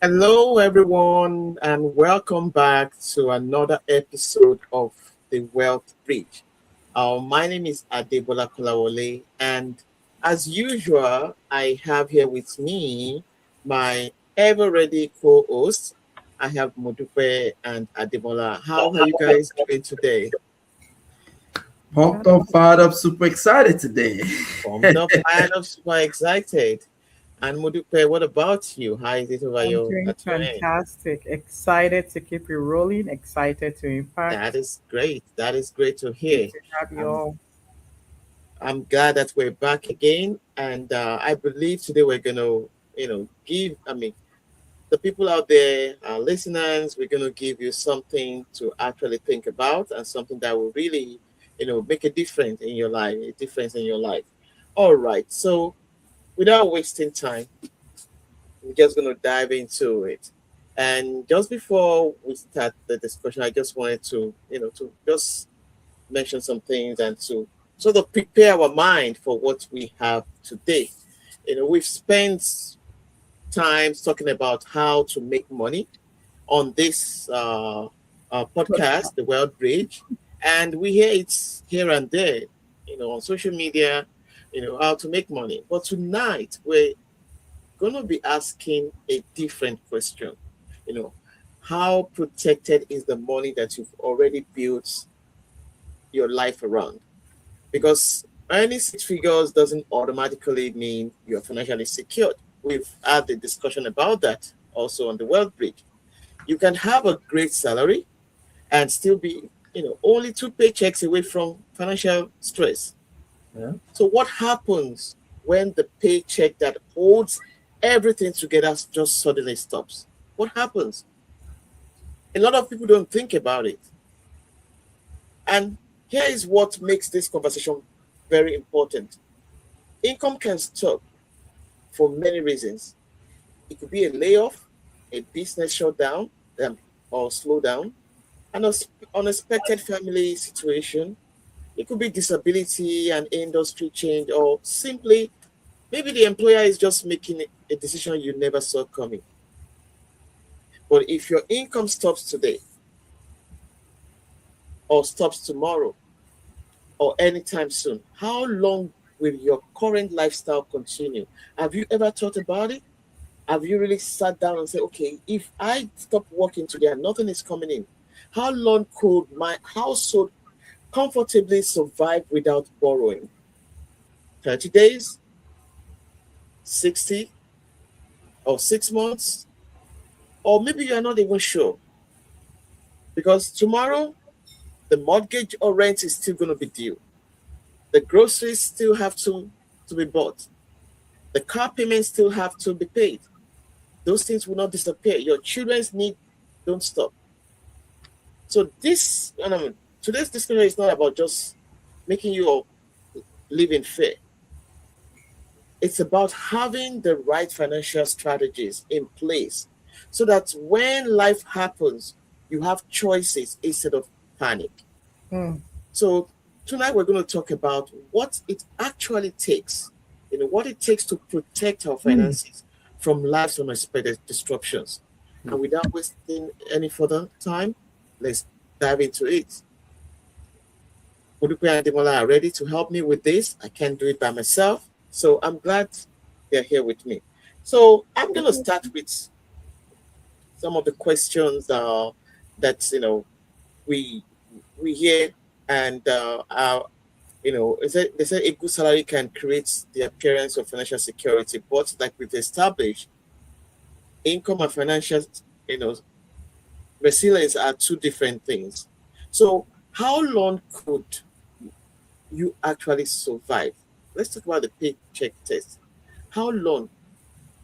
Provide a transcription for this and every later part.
Hello, everyone, and welcome back to another episode of the Wealth Bridge. My name is Adebola Kolawole, and as usual, I have here with me my ever-ready co-hosts. I have Modupe and Adebola. How are you guys doing today? Pumped up, fired up, super excited today. Pumped up, fired up, super excited. And Modupe, what about you? How is it over I'm your doing at your end? fantastic. Excited to keep it rolling. Excited to That impact. is great. That is great to Good hear. to have you I'm all. I'm glad that we're back again, and I believe today we're gonna, give. I mean, the people out there, our listeners, we're gonna give you something to actually think about, and something that will really, make a difference in your life. A difference in your life. All right. So, without wasting time, we're just gonna dive into it. And just before we start the discussion, I just wanted to, to just mention some things and to sort of prepare our mind for what we have today. We've spent time talking about how to make money on this podcast, The World Bridge, and we hear it here and there, on social media, how to make money. But tonight, we're going to be asking a different question. You know, how protected is the money that you've already built your life around? Because earning six figures doesn't automatically mean you're financially secured. We've had the discussion about that also on the Wealth Bridge. You can have a great salary and still be, only two paychecks away from financial stress. Yeah. So what happens when the paycheck that holds everything together just suddenly stops? What happens? A lot of people don't think about it. And here is what makes this conversation very important. Income can stop for many reasons. It could be a layoff, a business shutdown, or slowdown, an unexpected family situation. It could be disability, an industry change, or simply maybe the employer is just making a decision you never saw coming. But if your income stops today, or stops tomorrow, or anytime soon, how long will your current lifestyle continue? Have you ever thought about it? Have you really sat down and said, okay, if I stop working today and nothing is coming in, how long could my household comfortably survive without borrowing? 30 days, 60, or 6 months? Or maybe you're not even sure because tomorrow the mortgage or rent is still going to be due. The groceries still have to be bought. The car payments still have to be paid. Those things will not disappear. Your children's need don't stop. So this, today's discussion is not about just making you live in fear. It's about having the right financial strategies in place so that when life happens, you have choices instead of panic. Mm, So tonight we're going to talk about what it actually takes, what it takes to protect our finances from life's unexpected disruptions. And without wasting any further time, let's dive into it. Udupe and Demola are ready to help me with this. I can't do it by myself. So I'm glad they're here with me. So I'm going to start with some of the questions that, we we hear and they say a good salary can create the appearance of financial security, but like we've established, income and financial, you know, resilience are two different things. So how long could you actually survive? Let's talk about the paycheck test. How long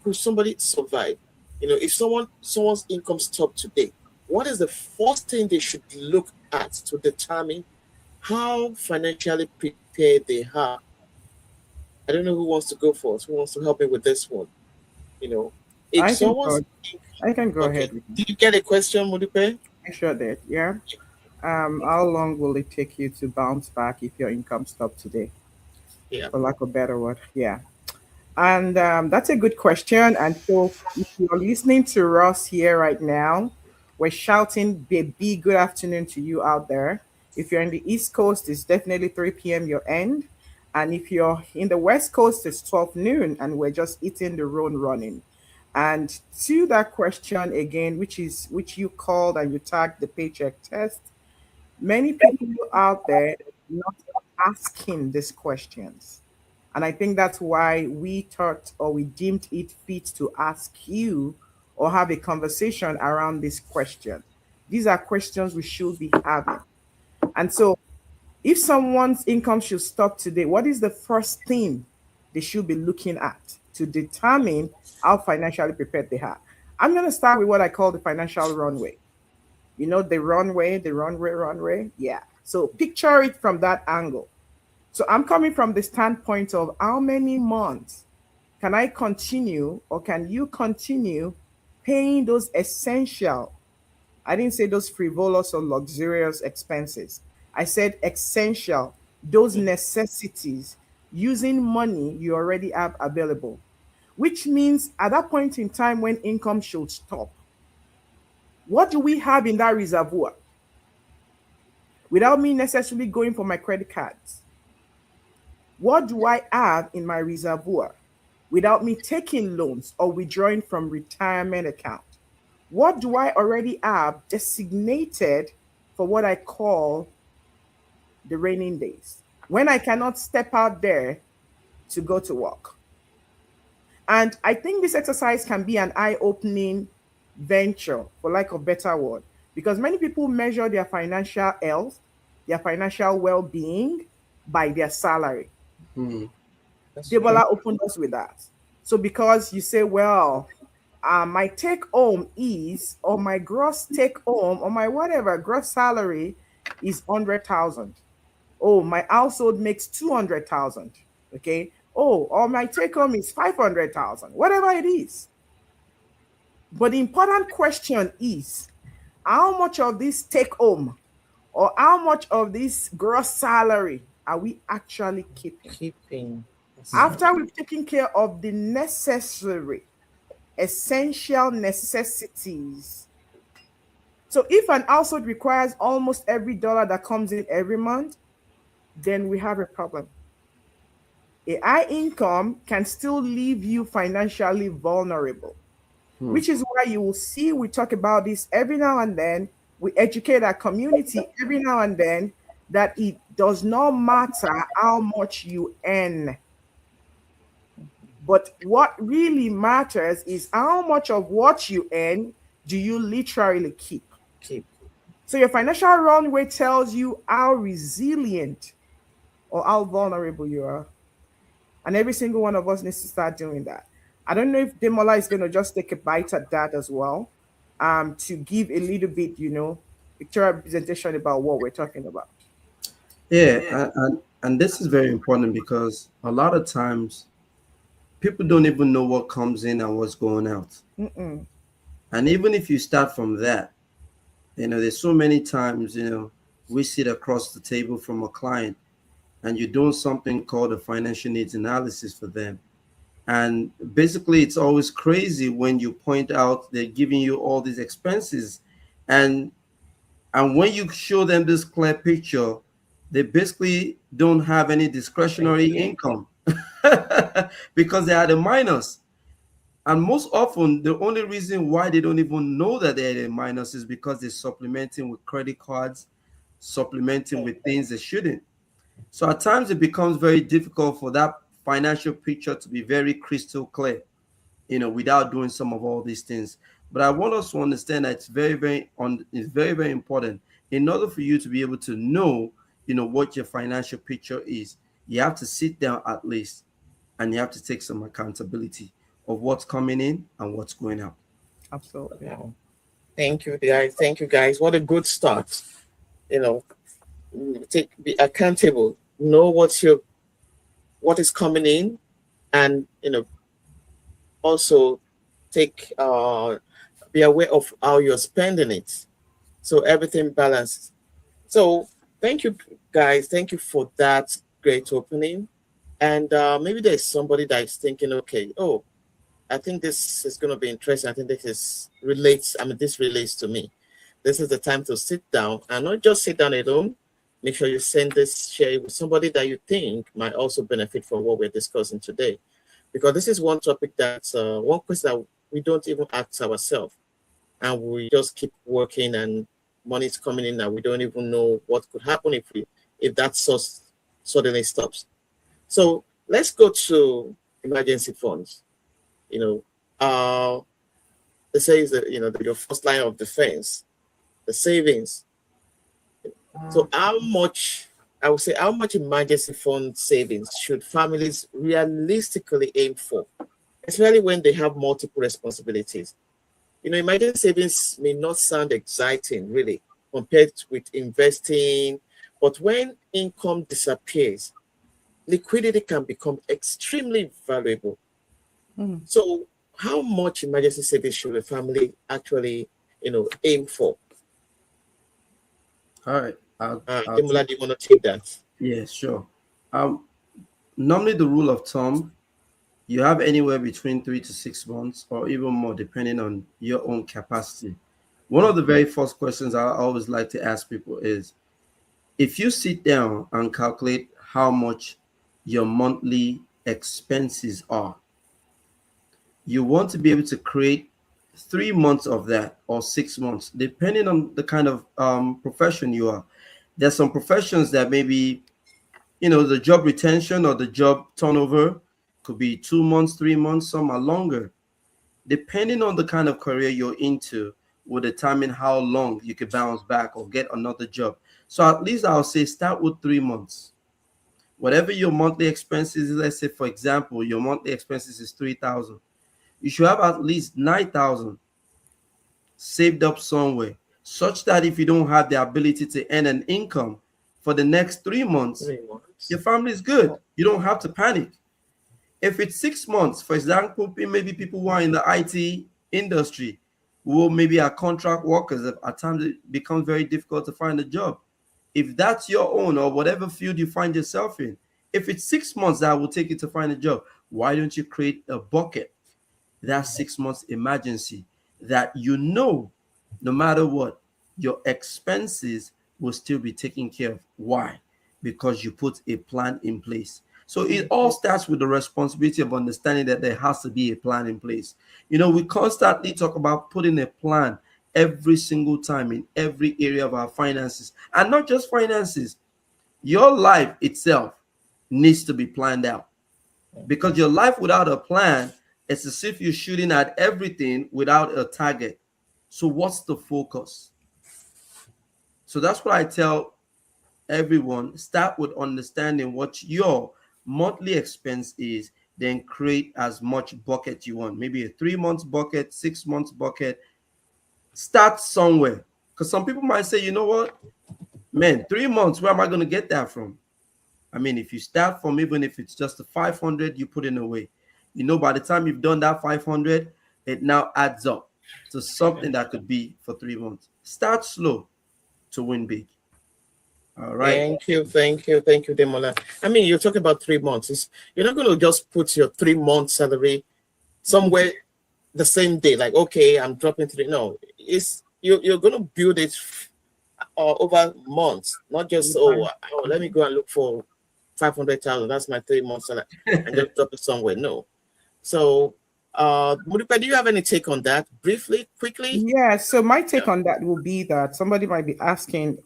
could somebody survive? If someone's income stopped today, what is the first thing they should look at to determine how financially prepared they are? I don't know who wants to go first. Who wants to help me with this one? You know, if I can someone's go. I can go okay, ahead with did you get a question, Mudipe? I sure did. Yeah. How long will it take you to bounce back if your income stopped today? Yeah. For lack of a better word. Yeah. And that's a good question. And so, if you're listening to us here right now, we're shouting a big good afternoon to you out there. If you're in the East Coast, it's definitely 3 p.m. your end. And if you're in the West Coast, it's 12 noon, and we're just eating the road running. And to that question again, which you called and you tagged the paycheck test, many people out there not asking these questions. And I think that's why we thought or we deemed it fit to ask you or have a conversation around this question. These are questions we should be having. And so, if someone's income should stop today, what is the first thing they should be looking at to determine how financially prepared they are? I'm going to start with what I call the financial runway. You know, the runway. Yeah. So picture it from that angle. So I'm coming from the standpoint of how many months can I continue or can you continue paying those essential, I didn't say those frivolous or luxurious expenses. I said essential, those necessities, using money you already have available, which means at that point in time when income should stop, what do we have in that reservoir without me necessarily going for my credit cards? What do I have in my reservoir without me taking loans or withdrawing from retirement account? What do I already have designated for what I call the raining days when I cannot step out there to go to work? And I think this exercise can be an eye opening venture, for lack of better word, because many people measure their financial health, their financial well being by their salary. Hmm. That's true. Debola opened us with that. So because you say, well, my take home is, or my gross take home, or my whatever gross salary is 100,000. Oh, my household makes 200,000. Okay. Oh, or my take home is 500,000. Whatever it is. But the important question is, how much of this take home or how much of this gross salary are we actually keeping? Keeping. That's Hmm. right. After we've taken care of the necessary, essential necessities. So if an household requires almost every dollar that comes in every month, then we have a problem. A high income can still leave you financially vulnerable, Hmm. which is why you will see we talk about this every now and then. We educate our community every now and then that it does not matter how much you earn. But what really matters is how much of what you earn do you literally keep? Keep. So your financial runway tells you how resilient or how vulnerable you are. And every single one of us needs to start doing that. I don't know if Demola is going to just take a bite at that as well, to give a little bit, pictorial representation about what we're talking about. Yeah, and this is very important because a lot of times people don't even know what comes in and what's going out. Mm-mm. And even if you start from that, there's so many times, we sit across the table from a client and you're doing something called a financial needs analysis for them. And basically, it's always crazy when you point out they're giving you all these expenses. And and when you show them this clear picture, they basically don't have any discretionary Anything. income because they are the minus. And most often, the only reason why they don't even know that they're in minus is because they're supplementing with credit cards, supplementing with things they shouldn't. So at times, it becomes very difficult for that financial picture to be very crystal clear, without doing some of all these things. But I want us to understand that it's very, very important in order for you to be able to know, what your financial picture is. You have to sit down at least and you have to take some accountability of what's coming in and what's going out. Absolutely. Wow. Thank you, guys. Thank you, guys. What a good start. You know, be accountable. Know what is coming in, and also take be aware of how you're spending it. So everything balances. So thank you, guys. Thank you for that great opening. And maybe there's somebody that is thinking, okay, oh, I think this is going to be interesting. I think this relates to me. This is the time to sit down and not just sit down alone. Make sure you share it with somebody that you think might also benefit from what we're discussing today. Because this is one topic that's one question that we don't even ask ourselves. And we just keep working and money's coming in and we don't even know what could happen if that source suddenly stops. So let's go to emergency funds. You know, they say is that your first line of defense, the savings. So how much emergency fund savings should families realistically aim for, especially when they have multiple responsibilities? Emergency savings may not sound exciting really compared with investing, but when income disappears, liquidity can become extremely valuable. Mm. So how much emergency savings should a family actually, aim for? All right. I'll Demola, take. do you want to take that? Yeah, sure. Um, Normally the rule of thumb, you have anywhere between 3 to 6 months or even more, depending on your own capacity. One of the very first questions I always like to ask people is, if you sit down and calculate how much your monthly expenses are, you want to be able to create 3 months of that or 6 months, depending on the kind of profession you are. There's some professions that maybe, the job retention or the job turnover could be 2 months, 3 months, some are longer. Depending on the kind of career you're into, will determine how long you can bounce back or get another job. So at least I'll say start with 3 months. Whatever your monthly expenses is, let's say for example, your monthly expenses is 3,000. You should have at least 9,000 saved up somewhere, such that if you don't have the ability to earn an income for the next 3 months, 3 months. your family is good. You don't have to panic. If it's 6 months, for example, maybe people who are in the IT industry, who maybe are contract workers, at times it becomes very difficult to find a job. If that's your own or whatever field you find yourself in, if it's 6 months that will take you to find a job, why don't you create a bucket, that 6 months emergency, that no matter what, your expenses will still be taken care of. Why? Because you put a plan in place. So it all starts with the responsibility of understanding that there has to be a plan in place. We constantly talk about putting a plan every single time in every area of our finances, and not just finances. Your life itself needs to be planned out, because your life without a plan, it's as if you're shooting at everything without a target. So what's the focus? So that's what I tell everyone. Start with understanding what your monthly expense is, then create as much bucket you want, maybe a 3 months bucket, 6 months bucket. Start somewhere, because some people might say, you know what, man, 3 months, where am I going to get that from? I mean, if you start from, even if it's just a 500 you put in away, by the time you've done that 500, it now adds up to something that could be for 3 months. Start slow to win big. All right. Thank you, Demola. I mean, you're talking about 3 months. You're not going to just put your 3 month salary somewhere the same day. Like, okay, I'm dropping three. No, you're going to build it over months, not just let me go and look for 500,000. That's my 3 months salary, and just drop it somewhere. No. So, Muripa, do you have any take on that? Briefly, quickly. Yeah, so my Yeah. take on that will be that somebody might be asking,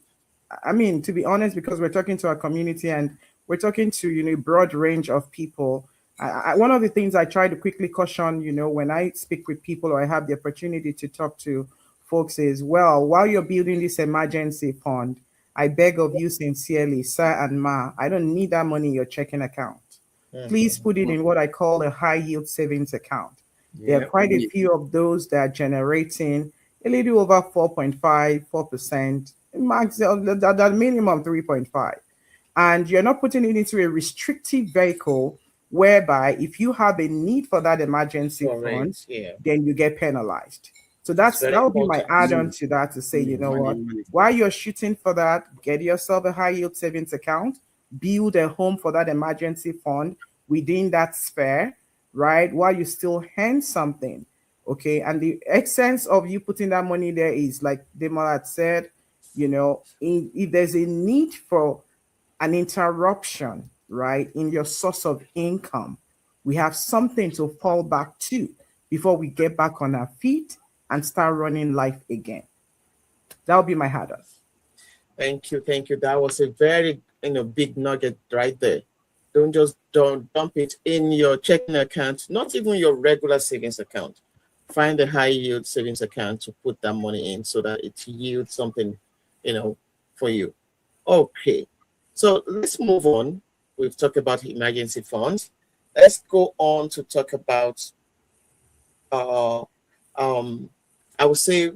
I mean, to be honest, because we're talking to our community and we're talking to, a broad range of people. One of the things I try to quickly caution, when I speak with people or I have the opportunity to talk to folks is, well, while you're building this emergency fund, I beg of you sincerely, sir and ma, I don't need that money in your checking account. Please Mhm. put it in what I call a high yield savings account. There are Yeah. quite a few of those that are generating a little over 4.5, 4%, max that minimum 3.5. And you're not putting it into a restrictive vehicle whereby if you have a need for that emergency fund, Correct. Yeah, then you get penalized. So it's that very would be my important. add-on Money, to that to say, you know money, what, money. while you're shooting for that, get yourself a high yield savings account. build a home for that emergency fund within that sphere, right? While you still earn something. Okay. And the essence of you putting that money there is like Demola had said, if there's a need for an interruption, right, in your source of income, we have something to fall back to before we get back on our feet and start running life again. That would be my had on. Thank you, thank you. That was a very big nugget right there. Don't dump it in your checking account, not even your regular savings account. Find a high yield savings account to put that money in so that it yields something, you know, for you. Okay. So let's move on. We've talked about emergency funds. Let's go on to talk about uh um I would say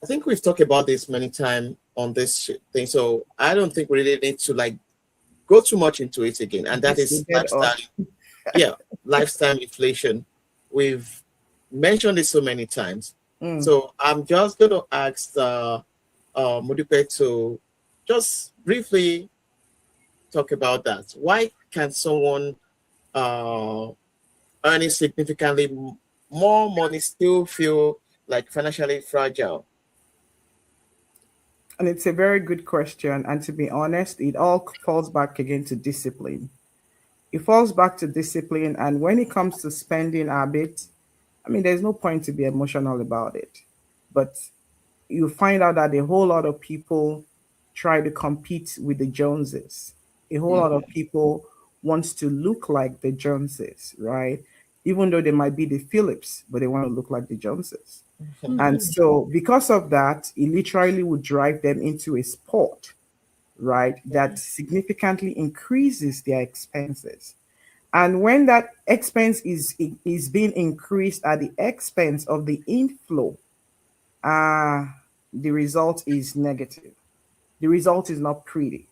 I think we've talked about this many times on this thing, so I don't think we really need to like go too much into it again. And that Yes, we is did lifestyle. Yeah, lifestime inflation. We've mentioned it so many times. Mm. So I'm just going to ask Mudipe to just briefly talk about that. Why can someone uh, earning significantly more money still feel like financially fragile? And it's a very good question. And to be honest, it all falls back again to discipline. It falls back to discipline. And when it comes to spending habits, I mean, there's no point to be emotional about it. But you find out that a whole lot of people try to compete with the Joneses. A whole lot of Mhm. people wants to look like the Joneses, right? Even though they might be the Phillips, but they want to look like the Joneses. And so because of that, it literally would drive them into a sport, right? That significantly increases their expenses. And when that expense is being increased at the expense of the inflow, uh, the result is negative. The result is not pretty.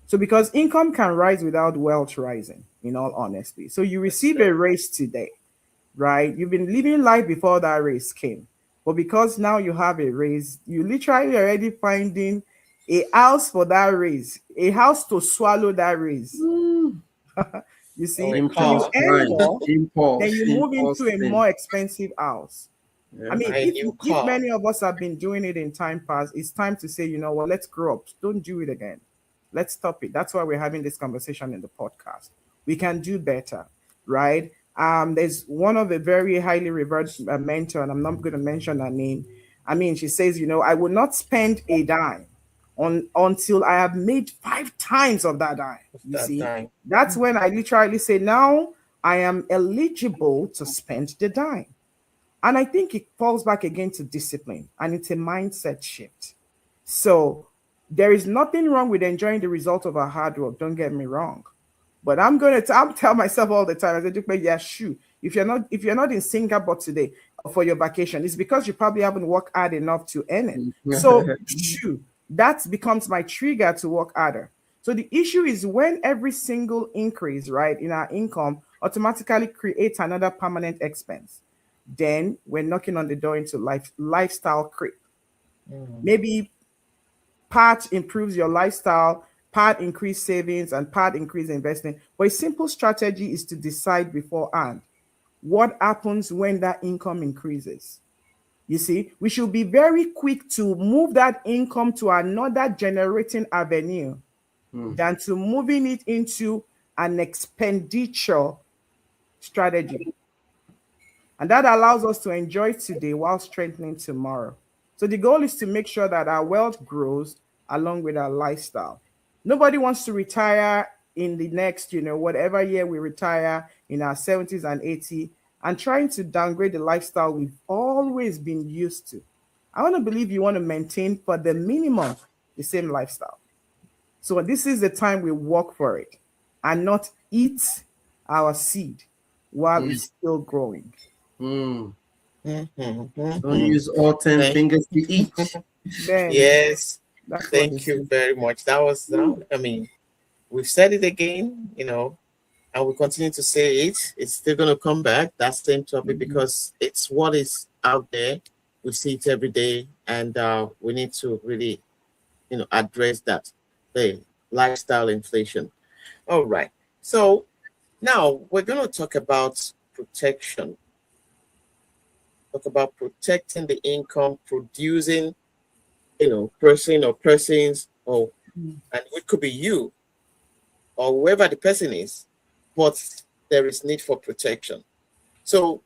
So because income can rise without wealth rising, in all honesty. So you That's receive a raise today, right? You've been living life before that raise came. But because now you have a raise, you literally already finding a house for that raise, a house to swallow that raise. Mm. You oh, see? a So you car, Impulse earn buying, more, then impulse, you move impulse into a thing. more expensive house. I Yeah. mean, a if new if car. many of us have been doing it in time past, it's time to say, you know what, let's grow up. Don't do it again. Let's stop it. That's why we're having this conversation in the podcast. We can do better, right? There's one of a very highly revered mentor, and I'm not going to mention her name. I mean, she says, I will not spend a dime until I have made 5 times of that dime. Of You that see, time. that's when I literally say, now I am eligible to spend the dime. And I think it falls back again to discipline and it's a mindset shift. So there is nothing wrong with enjoying the result of our hard work. Don't get me wrong. But I'm tell myself all the time, I said, yeah, shoot. If you're not in Singapore today for your vacation, it's because you probably haven't worked hard enough to earn it. So shoot, that becomes my trigger to work harder. So the issue is when every single increase, right, in our income automatically creates another permanent expense, then we're knocking on the door into lifestyle creep. Mm. Maybe part improves your lifestyle, part increase savings, and part increase investing. But a simple strategy is to decide beforehand what happens when that income increases. You see, we should be very quick to move that income to another generating avenue Mm. than to moving it into an expenditure strategy. And that allows us to enjoy today while strengthening tomorrow. So the goal is to make sure that our wealth grows along with our lifestyle. Nobody wants to retire in the next, whatever year we retire in our 70s and 80s and trying to downgrade the lifestyle we've always been used to. I want to believe you want to maintain for the minimum the same lifestyle. So this is the time we work for it and not eat our seed while Mm. it's still growing. Mm. Mhm, Don't mhm. use all 10 Thank, fingers to eat. Then yes, that's what thank this you is. very much. That was that. I mean, we've said it again, and we continue to say it. It's still going to come back, that same topic, Mhm. because it's what is out there. We see it every day, and we need to really address that, the lifestyle inflation. All right. So now we're going to talk about protection, talk about protecting the income producing, person or persons, or and it could be you or whoever the person is, but there is need for protection. So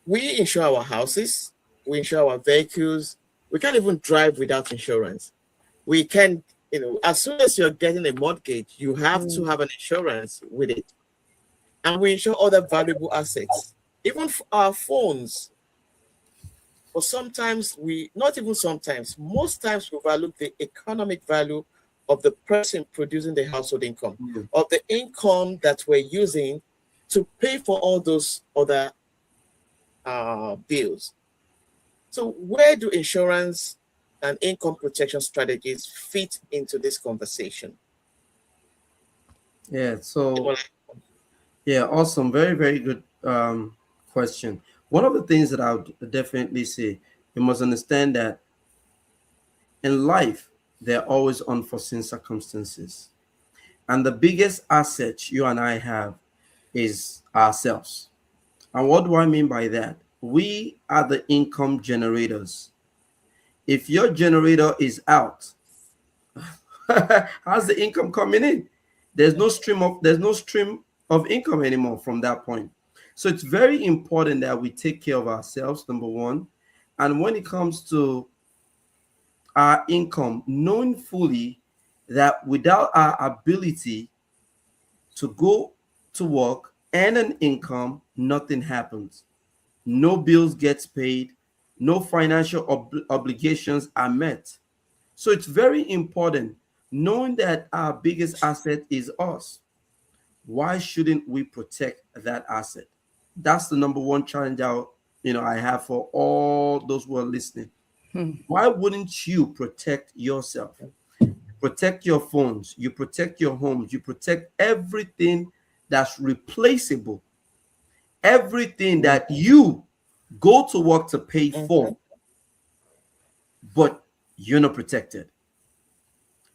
we insure our houses, we insure our vehicles. We can't even drive without insurance. We can, as soon as you're getting a mortgage, you have to have an insurance with it. And we insure other valuable assets, even our phones. But sometimes not even sometimes, most times we overlook the economic value of the person producing the household income, Mm. of the income that we're using to pay for all those other bills. So, where do insurance and income protection strategies fit into this conversation? Yeah. So yeah, awesome. Very, very good question. One of the things that I would definitely say, you must understand that in life, there are always unforeseen circumstances. And the biggest asset you and I have is ourselves. And what do I mean by that? We are the income generators. If your generator is out, how's the income coming in? There's no stream of income anymore from that point. So it's very important that we take care of ourselves, number one. And when it comes to our income, knowing fully that without our ability to go to work and an income, nothing happens. No bills gets paid, no financial obligations are met. So it's very important knowing that our biggest asset is us. Why shouldn't we protect that asset? That's the number one challenge I have for all those who are listening. Why wouldn't you protect yourself? Protect your phones, you protect your homes, you protect everything that's replaceable, everything Mhm, that you go to work to pay mhm, for, but you're not protected.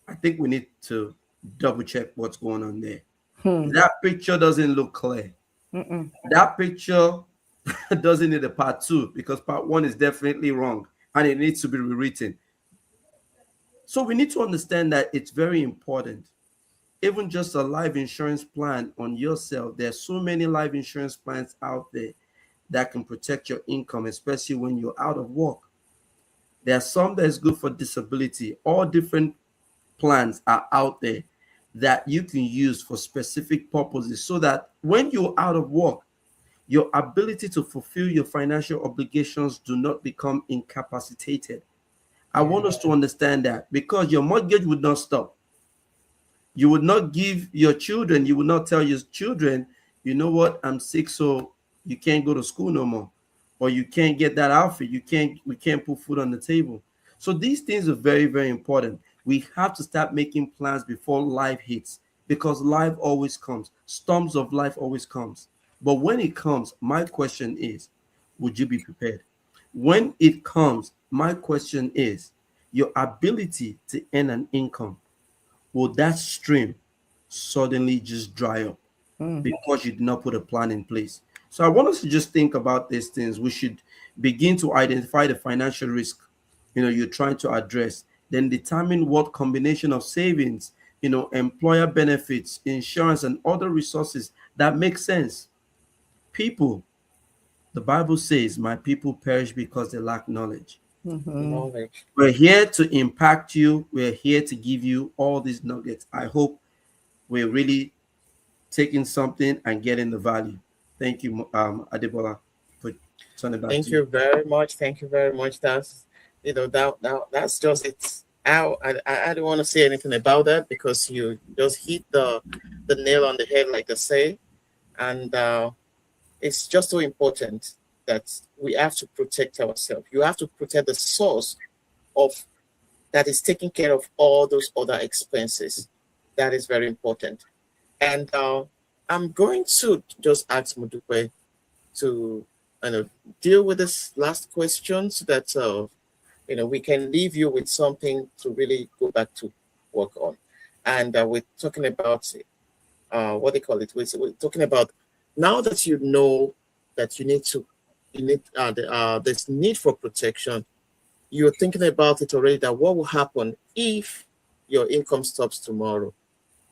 I think we need to double check what's going on there. That picture doesn't look clear. That picture doesn't need a part two because part one is definitely wrong and it needs to be rewritten. So we need to understand that it's very important. Even just a life insurance plan on yourself, there's so many life insurance plans out there that can protect your income, especially when you're out of work. There are some that is good for disability. All different plans are out there that you can use for specific purposes so that when you're out of work, your ability to fulfill your financial obligations do not become incapacitated. I yeah. want us to understand that because your mortgage would not stop. You would not give your children, you would not tell your children, you know what, I'm sick, so you can't go to school no more, or you can't get that outfit, we can't put food on the table. So these things are very, very important. We have to start making plans before life hits because life always comes. Storms of life always comes. But when it comes, my question is, would you be prepared? When it comes, my question is, your ability to earn an income, will that stream suddenly just dry up because you did not put a plan in place? So I want us to just think about these things. We should begin to identify the financial risk you're trying to address, then determine what combination of savings, employer benefits, insurance, and other resources that make sense. People, the Bible says, my people perish because they lack knowledge. Knowledge. We're here to impact you. We're here to give you all these nuggets. I hope we're really taking something and getting the value. Thank you, Adebola, for turning back to Thank you. you very much. Thank you very much. That's just it. I don't want to say anything about that because you just hit the nail on the head, like they say, and it's just so important that we have to protect ourselves. You have to protect the source of that is taking care of all those other expenses. That is very important. And I'm going to just ask Mudupe to deal with this last question so that we can leave you with something to really go back to work on. And we're talking about what they call it. We're talking about now that you know that you need there's need for protection. You're thinking about it already. That what will happen if your income stops tomorrow?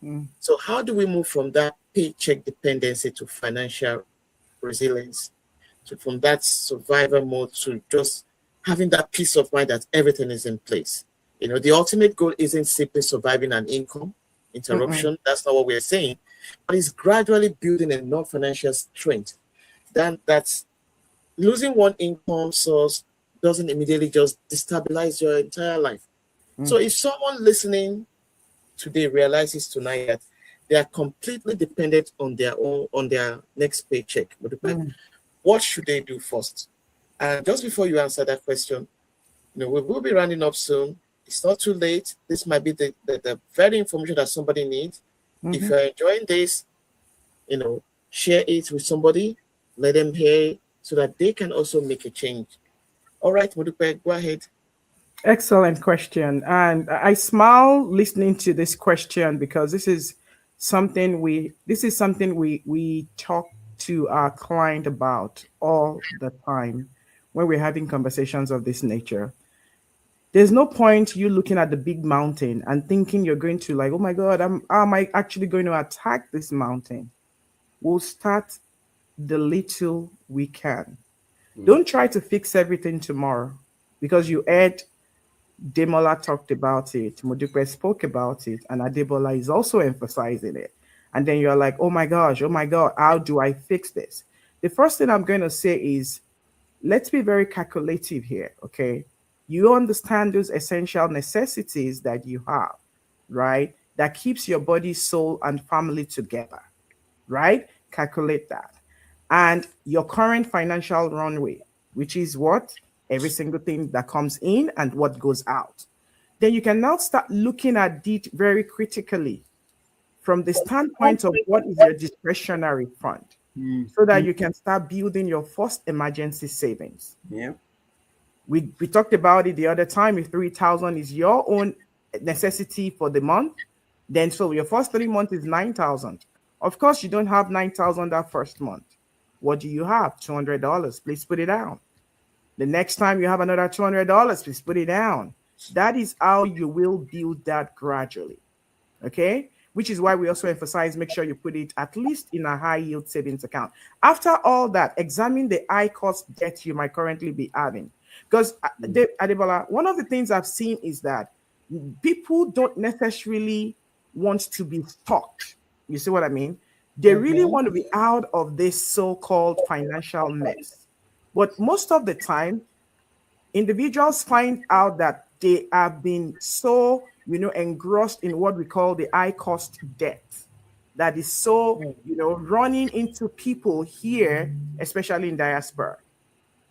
Mm, So how do we move from that paycheck dependency to financial resilience, to from that survivor mode to just having that peace of mind that everything is in place? The ultimate goal isn't simply surviving an income mm-mm, interruption. That's not what we're saying, but it's gradually building enough financial strength. Then that's losing one income source doesn't immediately just destabilize your entire life. mm, So if someone listening today realizes tonight that they are completely dependent on their next paycheck, mm. what should they do first? And just before you answer that question, we will be running up soon. It's not too late. This might be the very information that somebody needs. If Mhm. you're enjoying this, you know, share it with somebody, let them hear it so that they can also make a change. All right, Modupe, go ahead. Excellent question. And I smile listening to this question because this is something we talk to our client about all the time when we're having conversations of this nature. There's no point you looking at the big mountain and thinking you're going to like, oh my God, how am I actually going to attack this mountain? We'll start the little we can. Mm. Don't try to fix everything tomorrow because you heard Demola talked about it, Modupe spoke about it, and Adebola is also emphasizing it. And then you're like, oh my gosh, oh my God, how do I fix this? The first thing I'm going to say is let's be very calculative here, okay? You understand those essential necessities that you have, right? That keeps your body, soul, and family together, right? Calculate that. And your current financial runway, which is what? Every single thing that comes in and what goes out. Then you can now start looking at it very critically from the standpoint of what is your discretionary fund Mm. so that you can start building your first emergency savings. Yeah. We talked about it the other time. If 3,000 is your own necessity for the month, then so your first 3 months is 9,000. Of course, you don't have 9,000 that first month. What do you have? $200. Please put it down. The next time you have another $200, please put it down. That is how you will build that gradually. Okay, which is why we also emphasize make sure you put it at least in a high yield savings account. After all that, examine the high cost debt you might currently be having. Because Mm. Adebola, one of the things I've seen is that people don't necessarily want to be stuck. You see what I mean? They really Mm-hmm. want to be out of this so-called financial mess. But most of the time, individuals find out that they have been so engrossed in what we call the high cost debt that is so running into people here, especially in diaspora.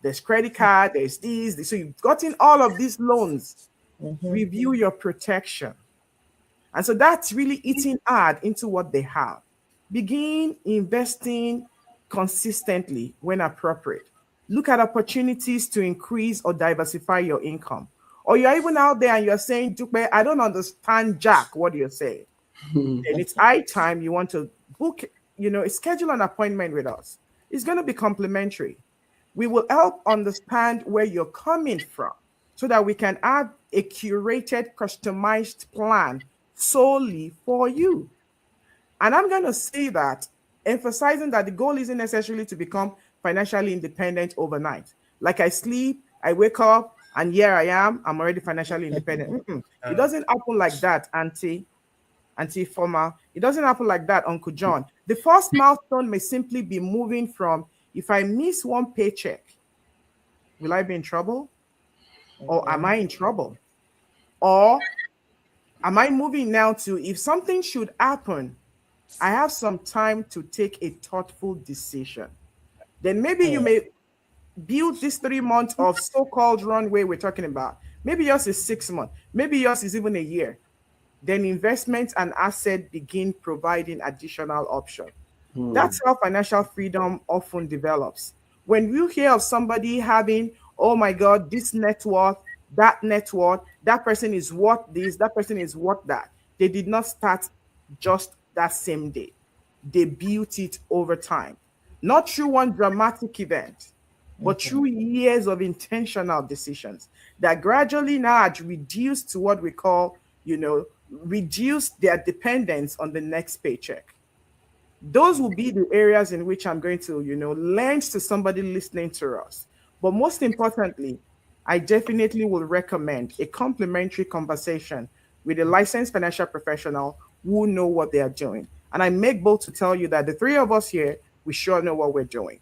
There's credit card, there's these, so you've gotten all of these loans. Mm-hmm. Review your protection. And so that's really eating hard into what they have. Begin investing consistently when appropriate. Look at opportunities to increase or diversify your income. Or you're even out there and you're saying, Dupe, I don't understand Jack, what you're saying. Then it's high time you want to book, schedule an appointment with us. It's going to be complimentary. We will help understand where you're coming from so that we can have a curated, customized plan solely for you. And I'm going to say that, emphasizing that the goal isn't necessarily to become financially independent overnight. Like I sleep, I wake up, and here I am, I'm already financially independent. Mm-mm. It Uh, doesn't happen like that, Auntie Formal. It doesn't happen like that, Uncle John. The first milestone may simply be moving from if I miss one paycheck, will I be in trouble? Or am Mm-hmm. I in trouble? Or am I moving now to if something should happen, I have some time to take a thoughtful decision. Then maybe you may build this 3 months of so-called runway we're talking about. Maybe yours is 6 months. Maybe yours is even a year. Then investments and asset begin providing additional options. mm. That's how financial freedom often develops. When you hear of somebody having, oh my God, this net worth, that net worth, that person is worth this, that person is worth that. They did not start just that same day. They built it over time. Not through one dramatic event, but Mhm. through years of intentional decisions that gradually now had reduced to what we call, reduce their dependence on the next paycheck. Those will be the areas in which I'm going to, lend to somebody listening to us. But most importantly, I definitely will recommend a complimentary conversation with a licensed financial professional who know what they are doing. And I make bold to tell you that the three of us here, we sure know what we're doing.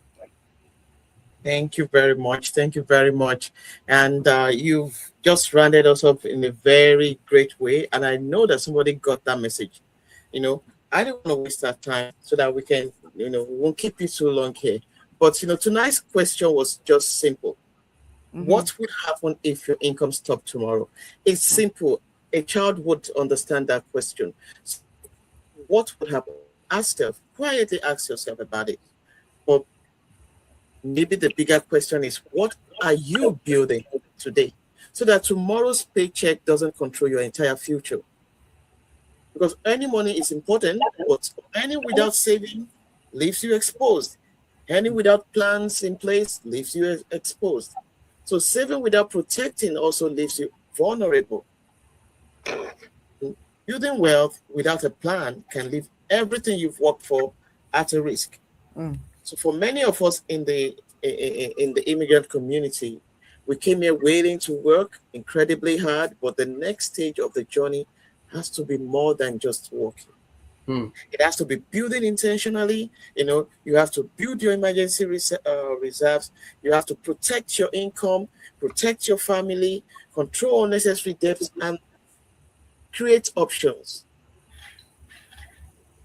Thank you very much. Thank you very much. And you've just rounded us up in a very great way. And I know that somebody got that message. You know, I don't want to waste our time so that we can, we won't keep you too long here. But, tonight's question was just simple. Mm-hmm. What would happen if your income stopped tomorrow? It's simple. A child would understand that question. So what would happen? Ask yourself, quietly ask yourself about it. But maybe the bigger question is, what are you building today so that tomorrow's paycheck doesn't control your entire future? Because earning money is important, but earning without saving leaves you exposed. Earning without plans in place leaves you exposed. So saving without protecting also leaves you vulnerable. Building wealth without a plan can leave everything you've worked for at a risk. Mm, So for many of us in the immigrant community, we came here waiting to work incredibly hard, but the next stage of the journey has to be more than just working. Hmm. It has to be building intentionally. You have to build your emergency reserves. You have to protect your income, protect your family, control unnecessary debts, and create options.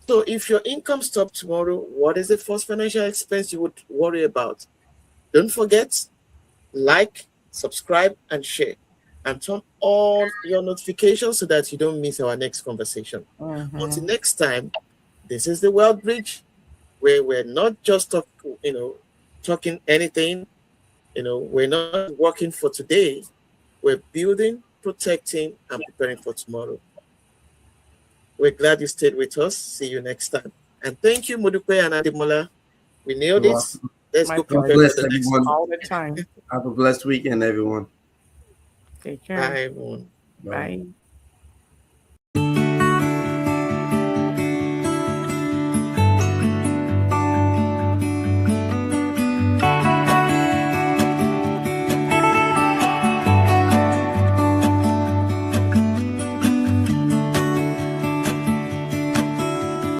So if your income stopped tomorrow, what is the first financial expense you would worry about? Don't forget, like, subscribe, and share. And turn on your notifications so that you don't miss our next conversation. Until mm-hmm. next time, this is the World Bridge, where we're not just talking anything. We're not just working for today. We're building, protecting, and preparing for tomorrow. We're glad you stayed with us. See you next time. And thank you, Modupe and Adimola. We nailed You're this. welcome. Let's My go God prepare for pleasure. bless the next everyone. one. All the time. Have a blessed weekend, everyone. Take care. Bye, everyone. Bye. Bye.